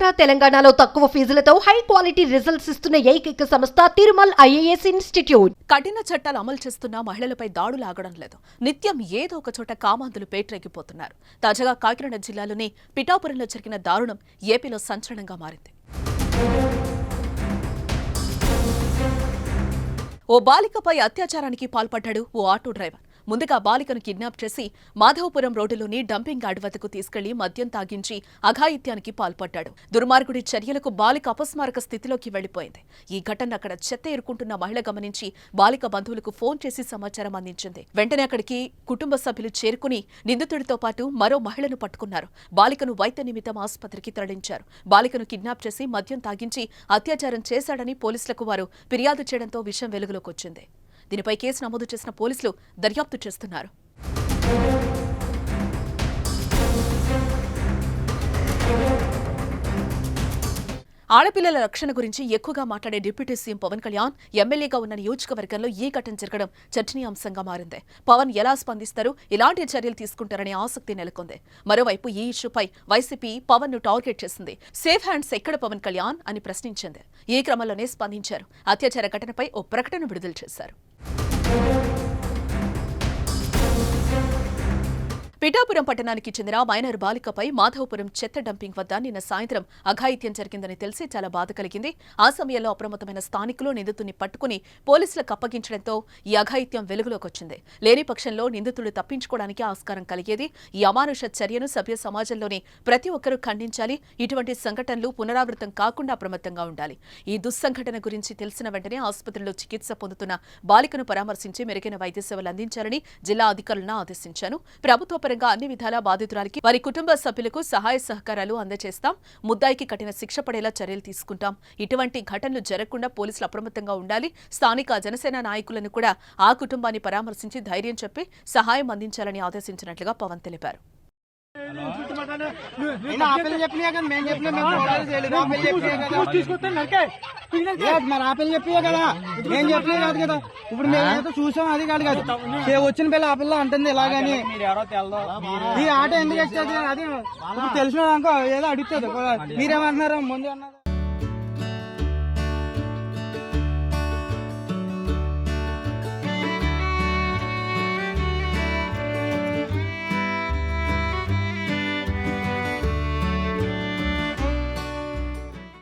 ఆంధ్ర తెలంగాణలో తక్కువ ఫీజులతో high quality results ఇస్తున్న ఏకైక సంస్థ తిరుమల్ ఐఏఎస్ ఇన్స్టిట్యూట్. కఠిన చట్టాలు అమలు చేస్తున్న మహిళలపై దాడులు ఆగడం లేదు. నిత్యం ఏదో ఒక చోట కామాంధులు పేటరేగిపోతున్నారు. తాజాగా కాకినాడ జిల్లాలోని పిఠాపురంలో జరిగిన దారుణం ఏపీలో సంచలనంగా మారింది. ఓ బాలికపై అత్యాచారానికి పాల్పడ్డాడు ఓ ఆటో డ్రైవర్. ముందుగా బాలికను కిడ్నాప్ చేసి మాధవపురం రోడ్డులోని డంపింగ్ యార్డ్ వద్దకు తీసుకెళ్లి మద్యం తాగించి అఘాయిత్యానికి పాల్పడ్డాడు. దుర్మార్గుడి చర్యలకు బాలిక అపస్మారక స్థితిలోకి వెళ్లిపోయింది. ఈ ఘటన అక్కడ చెత్త ఏరుకుంటున్న మహిళ గమనించి బాలిక బంధువులకు ఫోన్ చేసి సమాచారం అందించింది. వెంటనే అక్కడికి కుటుంబ సభ్యులు చేరుకుని నిందితుడితో పాటు మరో మహిళను పట్టుకున్నారు. బాలికను వైద్య నిమిత్తం ఆసుపత్రికి తరలించారు. బాలికను కిడ్నాప్ చేసి మద్యం తాగించి అత్యాచారం చేశాడని పోలీసులకు వారు ఫిర్యాదు చేయడంతో విషయం వెలుగులోకి వచ్చింది. దీనిపై కేసు నమోదు చేసిన పోలీసులు దర్యాప్తు చేస్తున్నారు. ఆడపిల్లల రక్షణ గురించి ఎక్కువగా మాట్లాడే డిప్యూటీ సీఎం పవన్ కళ్యాణ్ ఎమ్మెల్యేగా ఉన్న నియోజకవర్గంలో ఈ ఘటన జరగడం చర్చనీయాంశంగా మారింది. పవన్ ఎలా స్పందిస్తారు, ఎలాంటి చర్యలు తీసుకుంటారనే ఆసక్తి నెలకొంది. మరోవైపు ఈ ఇష్యూపై వైసీపీ పవన్ ను టార్గెట్ చేసింది. సేఫ్ హ్యాండ్స్ ఎక్కడ పవన్ కళ్యాణ్ అని ప్రశ్నించింది. ఈ క్రమంలోనే స్పందించారు. అత్యాచార ఘటనపై ఓ ప్రకటన విడుదల చేశారు. పిఠాపురం పట్టణానికి చెందిన మైనర్ బాలికపై మాధవపురం చెత్త డంపింగ్ వద్ద నిన్న సాయంత్రం అఘాయిత్యం జరిగిందని తెలిసి చాలా బాధ కలిగింది. ఆ సమయంలో అప్రమత్తమైన స్థానికులు నిందితుడిని పట్టుకుని పోలీసులకు అప్పగించడంతో ఈ అఘాయిత్యం వెలుగులోకి వచ్చింది. లేని పక్షంలో నిందితుడు తప్పించుకోవడానికి ఆస్కారం కలిగేది. ఈ అమానుష చర్యను సభ్య సమాజంలోని ప్రతి ఒక్కరూ ఖండించాలి. ఇటువంటి సంఘటనలు పునరావృతం కాకుండా అప్రమత్తంగా ఉండాలి. ఈ దుస్సంఘటన గురించి తెలిసిన వెంటనే ఆసుపత్రిలో చికిత్స పొందుతున్న బాలికను పరామర్శించి మెరుగైన వైద్య సేవలు అందించాలని జిల్లా అధికారులను ఆదేశించాను. ప్రభుత్వ అన్ని విధాల బాధితురాలికి వారి కుటుంబ సభ్యులకు సహాయ సహకారాలు అందజేస్తాం. ముద్దాయికి కఠిన శిక్ష పడేలా చర్యలు తీసుకుంటాం. ఇటువంటి ఘటనలు జరగకుండా పోలీసులు అప్రమత్తంగా ఉండాలి. స్థానిక జనసేన నాయకులను కూడా ఆ కుటుంబాన్ని పరామర్శించి ధైర్యం చెప్పి సహాయం అందించాలని ఆదేశించినట్లుగా పవన్ తెలిపారు. ఇప్పుడు మేమైతే చూసాం, అది కాదు కదా వచ్చిన పిల్ల ఆ పిల్ల అంటుంది ఇలాగని. ఈ ఆట ఎందుకు వచ్చేది అది తెలిసిన అనుకో ఏదో అడుగుతుంది. మీరేమంటున్నారు ముందు అన్నారు.